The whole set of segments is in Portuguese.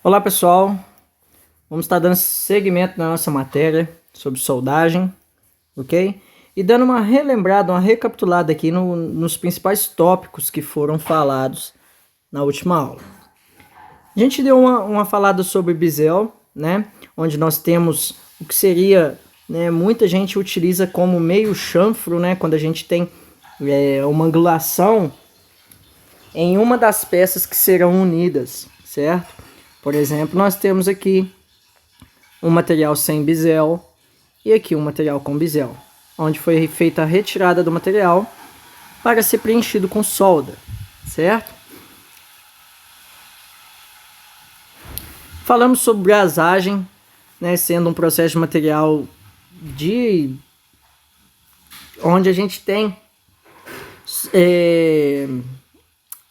Olá pessoal, vamos estar dando seguimento na nossa matéria sobre soldagem, ok? E dando uma relembrada, uma recapitulada aqui nos principais tópicos que foram falados na última aula. A gente deu uma falada sobre bisel, né? Onde nós temos o que seria, né? Muita gente utiliza como meio chanfro, né? Quando a gente tem uma angulação em uma das peças que serão unidas, certo? Por exemplo, nós temos aqui um material sem bisel e aqui um material com bisel, onde foi feita a retirada do material para ser preenchido com solda, certo? Falamos sobre brasagem, né, sendo um processo de material onde a gente tem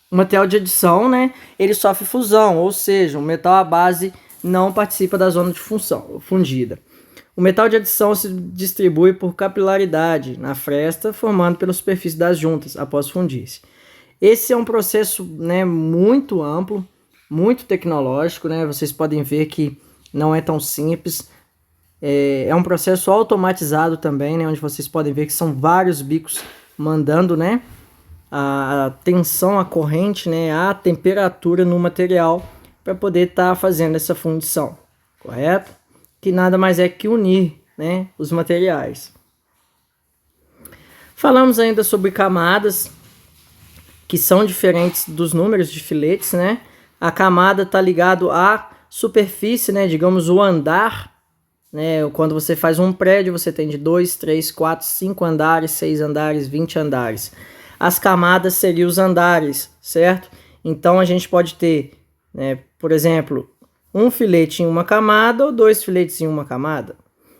o material de adição, né, ele sofre fusão, ou seja, o metal à base não participa da zona de fundida. O metal de adição se distribui por capilaridade na fresta, formando pela superfície das juntas após fundir-se. Esse é um processo, né, muito amplo, muito tecnológico, né? Vocês podem ver que não é tão simples. É um processo automatizado também, né, onde vocês podem ver que são vários bicos mandando, né, a tensão, a corrente, né, a temperatura no material para poder estar fazendo essa fundição, correto? Que nada mais é que unir, né, os materiais. Falamos ainda sobre camadas, que são diferentes dos números de filetes, né? A camada está ligado à superfície, né, digamos o andar, né? Quando você faz um prédio, você tem de 2, 3, 4, 5 andares, 6 andares, 20 andares. As camadas seriam os andares, certo? Então a gente pode ter, né, por exemplo, um filete em uma camada ou 2 filetes em uma camada.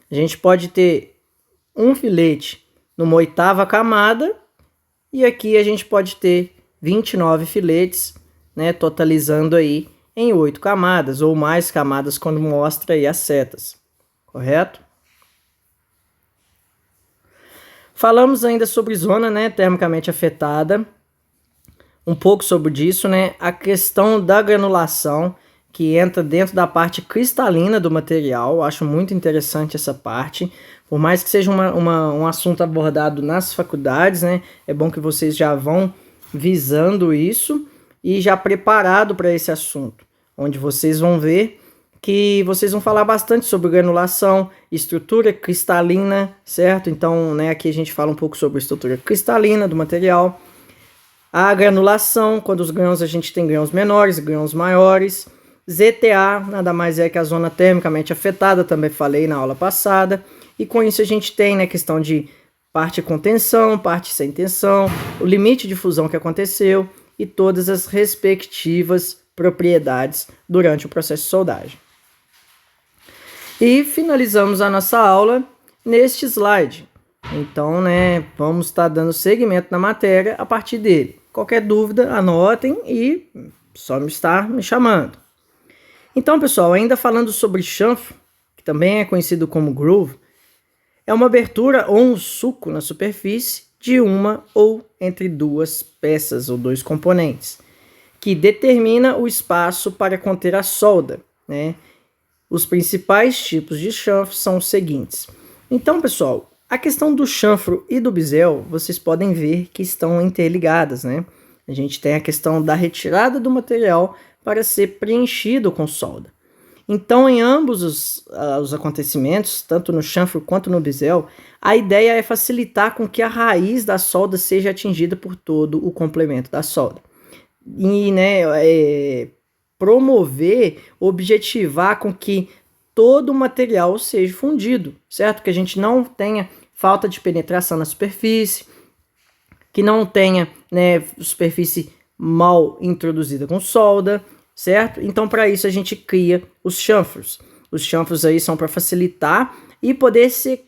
A gente pode ter um filete numa 8ª camada e aqui a gente pode ter 29 filetes, né, totalizando aí em 8 camadas ou mais camadas quando mostra aí as setas, correto? Falamos ainda sobre zona, né, termicamente afetada, um pouco sobre disso, né, a questão da granulação, que entra dentro da parte cristalina do material. Acho muito interessante essa parte, por mais que seja um assunto abordado nas faculdades, né, é bom que vocês já vão visando isso e já preparado para esse assunto, onde vocês vão ver que vocês vão falar bastante sobre granulação, estrutura cristalina, certo? Então, né, aqui a gente fala um pouco sobre a estrutura cristalina do material, a granulação, quando os grãos a gente tem grãos menores e grãos maiores, ZTA, nada mais é que a zona termicamente afetada, também falei na aula passada, e com isso a gente tem, né, questão de parte com tensão, parte sem tensão, o limite de fusão que aconteceu e todas as respectivas propriedades durante o processo de soldagem. E finalizamos a nossa aula neste slide. Então, né, vamos estar dando seguimento na matéria a partir dele. Qualquer dúvida, anotem e só estar me chamando. Então, pessoal, ainda falando sobre chanfro, que também é conhecido como groove, é uma abertura ou um sulco na superfície de uma ou entre 2 peças ou 2 componentes, que determina o espaço para conter a solda, né? Os principais tipos de chanfro são os seguintes. Então, pessoal, a questão do chanfro e do bisel, vocês podem ver que estão interligadas, né? A gente tem a questão da retirada do material para ser preenchido com solda. Então, em ambos os acontecimentos, tanto no chanfro quanto no bisel, a ideia é facilitar com que a raiz da solda seja atingida por todo o complemento da solda. E, né, promover, objetivar com que todo o material seja fundido, certo? Que a gente não tenha falta de penetração na superfície, que não tenha, né, superfície mal introduzida com solda, certo? Então, para isso, a gente cria os chanfros. Os chanfros aí são para facilitar e poder ser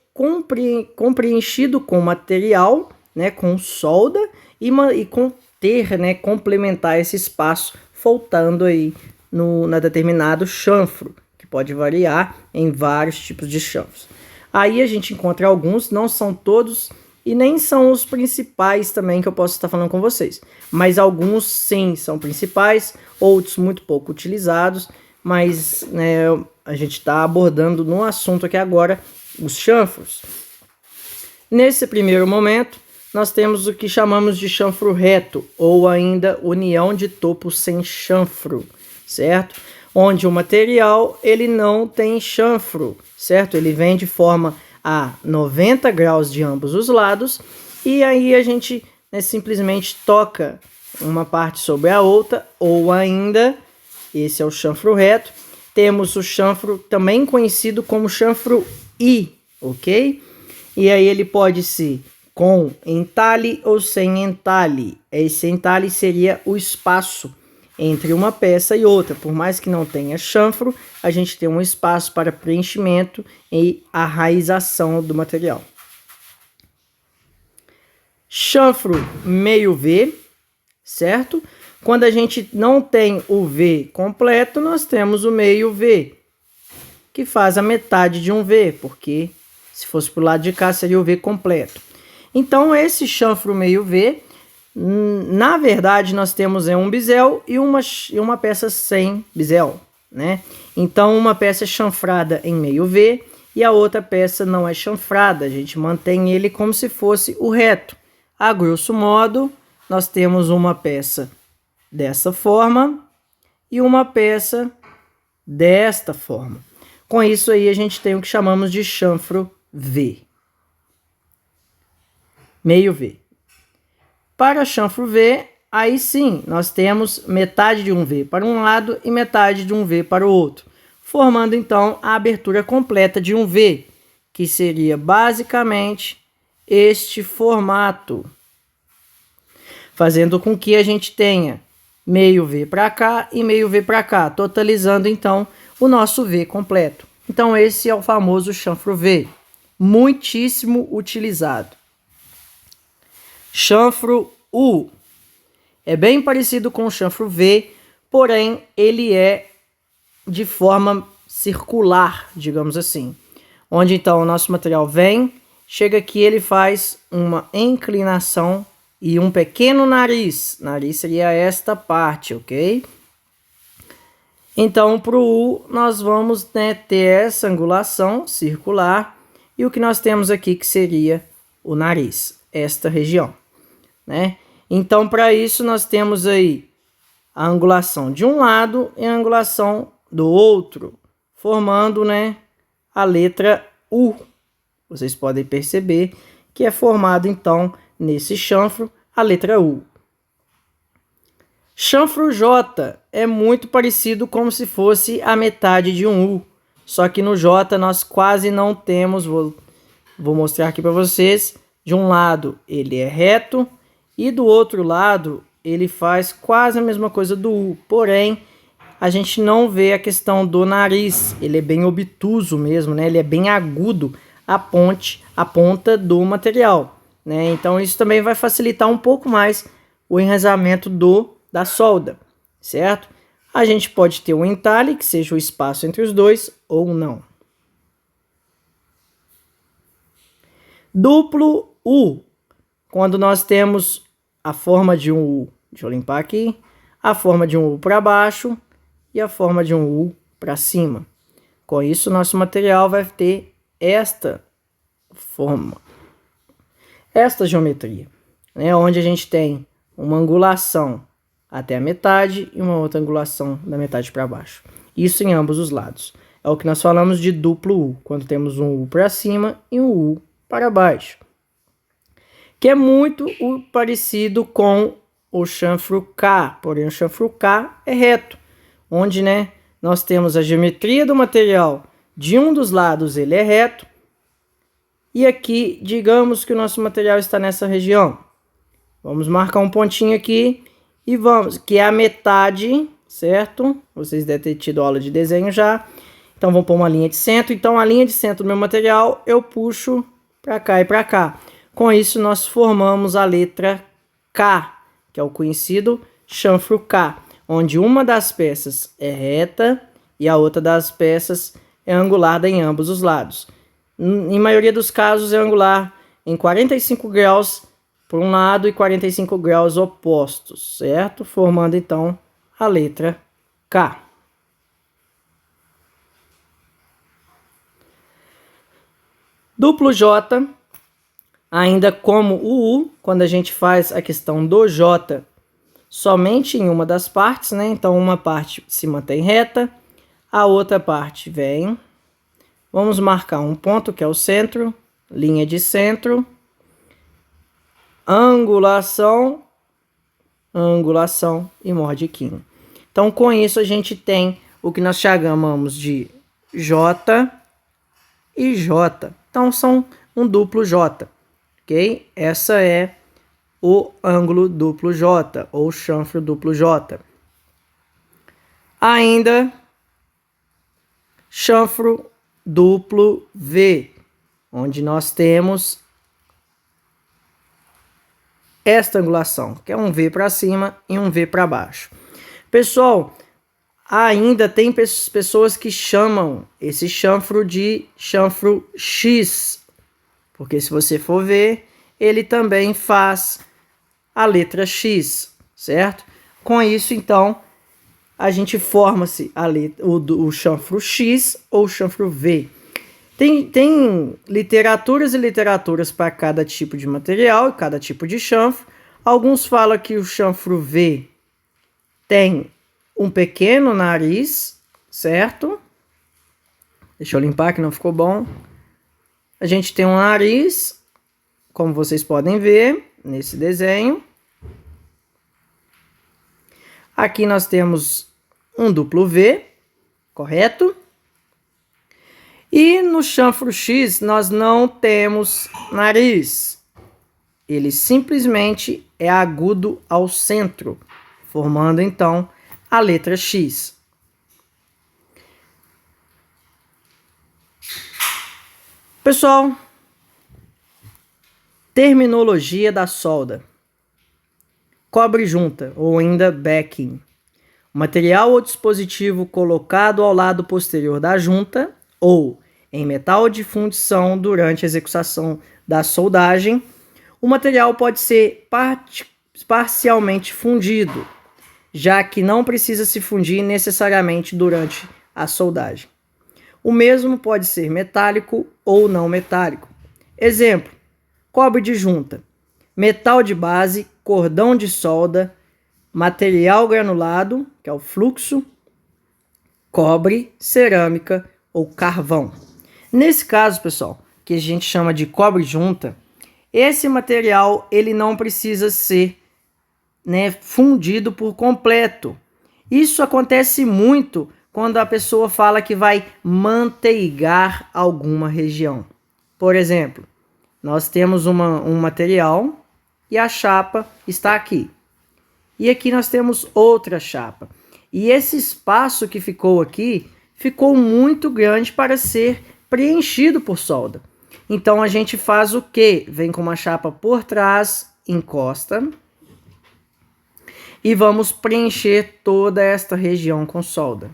compreenchido com material, né, com solda e conter, né, complementar esse espaço faltando aí na determinado chanfro, que pode variar em vários tipos de chanfros. Aí a gente encontra alguns, não são todos e nem são os principais também que eu posso estar falando com vocês, mas alguns sim são principais, outros muito pouco utilizados, mas né, a gente está abordando no assunto aqui agora os chanfros. Nesse primeiro momento, nós temos o que chamamos de chanfro reto, ou ainda união de topo sem chanfro, certo? Onde o material ele não tem chanfro, certo? Ele vem de forma a 90 graus de ambos os lados, e aí a gente simplesmente toca uma parte sobre a outra, ou ainda, esse é o chanfro reto. Temos o chanfro também conhecido como chanfro I, ok? E aí ele pode ser com entalhe ou sem entalhe. Esse entalhe seria o espaço entre uma peça e outra. Por mais que não tenha chanfro, a gente tem um espaço para preenchimento e arraização do material. Chanfro meio V, certo? Quando a gente não tem o V completo, nós temos o meio V, que faz a metade de um V, porque se fosse para o lado de cá seria o V completo. Então esse chanfro meio V, na verdade nós temos um bisel e uma peça sem bisel, né? Então uma peça é chanfrada em meio V e a outra peça não é chanfrada, a gente mantém ele como se fosse o reto. A grosso modo, nós temos uma peça dessa forma e uma peça desta forma. Com isso aí a gente tem o que chamamos de chanfro V. Meio V. Para chanfro V, aí sim, nós temos metade de um V para um lado e metade de um V para o outro, formando então a abertura completa de um V, que seria basicamente este formato, fazendo com que a gente tenha meio V para cá e meio V para cá, totalizando então o nosso V completo. Então esse é o famoso chanfro V, muitíssimo utilizado. Chanfro U é bem parecido com o chanfro V, porém ele é de forma circular, digamos assim. Onde então o nosso material vem, chega aqui, ele faz uma inclinação e um pequeno nariz. Nariz seria esta parte, ok? Então, para o U, nós vamos ter essa angulação circular. E o que nós temos aqui que seria o nariz, esta região, né? Então, para isso, nós temos aí a angulação de um lado e a angulação do outro, formando, né, a letra U. Vocês podem perceber que é formado, então, nesse chanfro, a letra U. Chanfro J é muito parecido como se fosse a metade de um U. Só que no J nós quase não temos, vou mostrar aqui para vocês. De um lado ele é reto e do outro lado ele faz quase a mesma coisa do U. Porém, a gente não vê a questão do nariz. Ele é bem obtuso mesmo, né? Ele é bem agudo a ponta do material, né? Então isso também vai facilitar um pouco mais o enraizamento da solda, certo? A gente pode ter um entalhe, que seja o espaço entre os dois, ou não. Duplo U, quando nós temos a forma de um U, deixa eu limpar aqui, a forma de um U para baixo e a forma de um U para cima. Com isso, nosso material vai ter esta forma, esta geometria, né? Onde a gente tem uma angulação até a metade e uma outra angulação da metade para baixo. Isso em ambos os lados. É o que nós falamos de duplo U, quando temos um U para cima e um U para baixo. Que é muito parecido com o chanfro K, porém o chanfro K é reto, onde, né, nós temos a geometria do material de um dos lados, ele é reto, e aqui, digamos que o nosso material está nessa região. Vamos marcar um pontinho aqui e vamos, que é a metade, certo? Vocês devem ter tido aula de desenho já. Então, vamos pôr uma linha de centro. Então, a linha de centro do meu material, eu puxo para cá e para cá. Com isso, nós formamos a letra K, que é o conhecido chanfro K, onde uma das peças é reta e a outra das peças é angulada em ambos os lados. Em maioria dos casos, é angular em 45 graus por um lado e 45 graus opostos, certo? Formando, então, a letra K. Duplo J, ainda como o U, quando a gente faz a questão do J somente em uma das partes, né? Então, uma parte se mantém reta, a outra parte vem. Vamos marcar um ponto, que é o centro, linha de centro, angulação, angulação e modiquinho. Então, com isso, a gente tem o que nós chamamos de J e J. Então, são um duplo J, ok? Essa é o ângulo duplo J, ou chanfro duplo J. Ainda, chanfro duplo V, onde nós temos esta angulação, que é um V para cima e um V para baixo. Pessoal, ainda tem pessoas que chamam esse chanfro de chanfro X, porque se você for ver, ele também faz a letra X, certo? Com isso, então, a gente forma-se o chanfro X ou chanfro V. Tem literaturas e literaturas para cada tipo de material e cada tipo de chanfro. Alguns falam que o chanfro V tem um pequeno nariz, certo? Deixa eu limpar que não ficou bom. A gente tem um nariz, como vocês podem ver nesse desenho. Aqui nós temos um duplo V, correto? E no chanfro X nós não temos nariz. Ele simplesmente é agudo ao centro, formando então a letra X. Pessoal, terminologia da solda. Cobre junta, ou ainda backing. O material ou dispositivo colocado ao lado posterior da junta, ou em metal de fundição durante a execução da soldagem. O material pode ser parcialmente fundido, já que não precisa se fundir necessariamente durante a soldagem. O mesmo pode ser metálico ou não metálico. Exemplo: cobre de junta, metal de base, cordão de solda, material granulado, que é o fluxo, cobre, cerâmica ou carvão. Nesse caso, pessoal, que a gente chama de cobre junta, esse material ele não precisa ser, fundido por completo. Isso acontece muito quando a pessoa fala que vai manteigar alguma região. Por exemplo, nós temos um material e a chapa está aqui. E aqui nós temos outra chapa. E esse espaço que ficou aqui ficou muito grande para ser preenchido por solda. Então a gente faz o quê? Vem com uma chapa por trás, encosta e vamos preencher toda esta região com solda.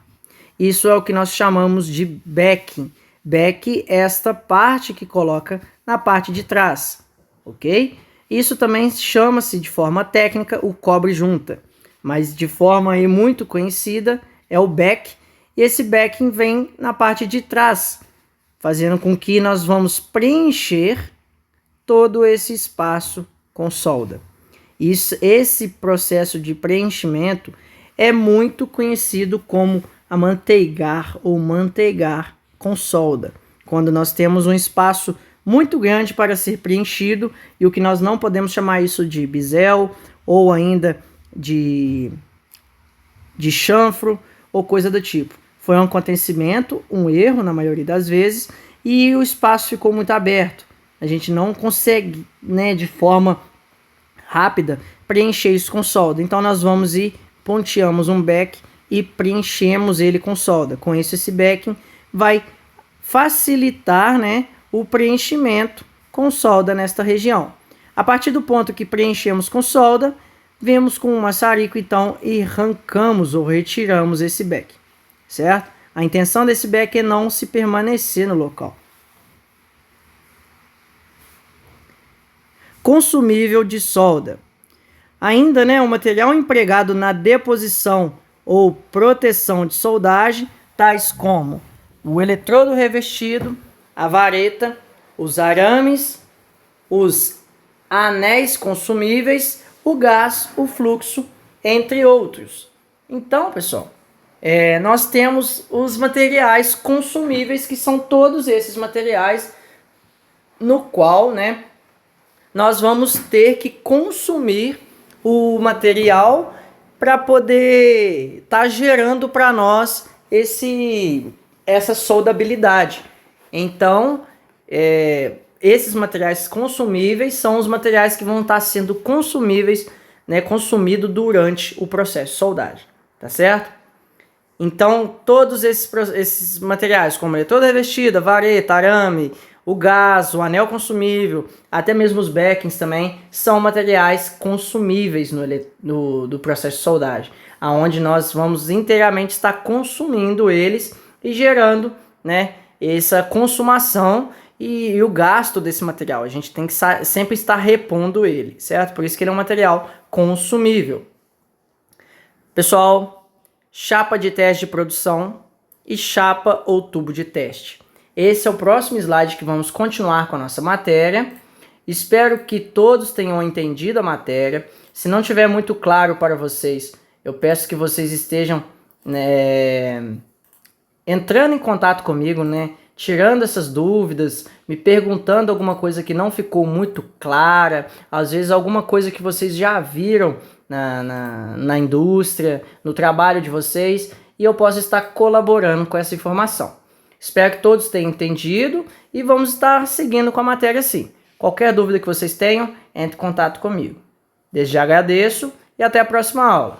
Isso é o que nós chamamos de backing. Back é esta parte que coloca na parte de trás, ok? Isso também chama-se de forma técnica o cobre junta, mas de forma aí muito conhecida é o back, e esse backing vem na parte de trás, fazendo com que nós vamos preencher todo esse espaço com solda. Esse processo de preenchimento é muito conhecido como amanteigar ou manteigar com solda, quando nós temos um espaço muito grande para ser preenchido e o que nós não podemos chamar isso de bisel ou ainda de chanfro ou coisa do tipo. Foi um acontecimento, um erro na maioria das vezes, e o espaço ficou muito aberto. A gente não consegue, de forma rápida, preencher isso com solda. Então nós vamos e ponteamos um back e preenchemos ele com solda. Com isso, esse backing vai facilitar, o preenchimento com solda nesta região. A partir do ponto que preenchemos com solda, vemos com um maçarico então e arrancamos ou retiramos esse back, certo? A intenção desse back é não se permanecer no local. Consumível de solda. Ainda, o material empregado na deposição ou proteção de soldagem, tais como o eletrodo revestido, a vareta, os arames, os anéis consumíveis, o gás, o fluxo, entre outros. Então, pessoal, nós temos os materiais consumíveis, que são todos esses materiais no qual, né, nós vamos ter que consumir o material para poder estar gerando para nós essa soldabilidade. Então, esses materiais consumíveis são os materiais que vão estar sendo consumíveis, né, consumidos durante o processo de soldagem, tá certo? Então, todos esses materiais, como eletrodo revestida, vareta, arame, o gás, o anel consumível, até mesmo os backings também, são materiais consumíveis do processo de soldagem, aonde nós vamos inteiramente estar consumindo eles e gerando, né, essa consumação e o gasto desse material. A gente tem que sempre estar repondo ele, certo? Por isso que ele é um material consumível. Pessoal, chapa de teste de produção e chapa ou tubo de teste. Esse é o próximo slide que vamos continuar com a nossa matéria. Espero que todos tenham entendido a matéria. Se não tiver muito claro para vocês, eu peço que vocês estejam, né, entrando em contato comigo, né, tirando essas dúvidas, me perguntando alguma coisa que não ficou muito clara, às vezes alguma coisa que vocês já viram na indústria, no trabalho de vocês, e eu posso estar colaborando com essa informação. Espero que todos tenham entendido e vamos estar seguindo com a matéria sim. Qualquer dúvida que vocês tenham, entre em contato comigo. Desde já agradeço e até a próxima aula.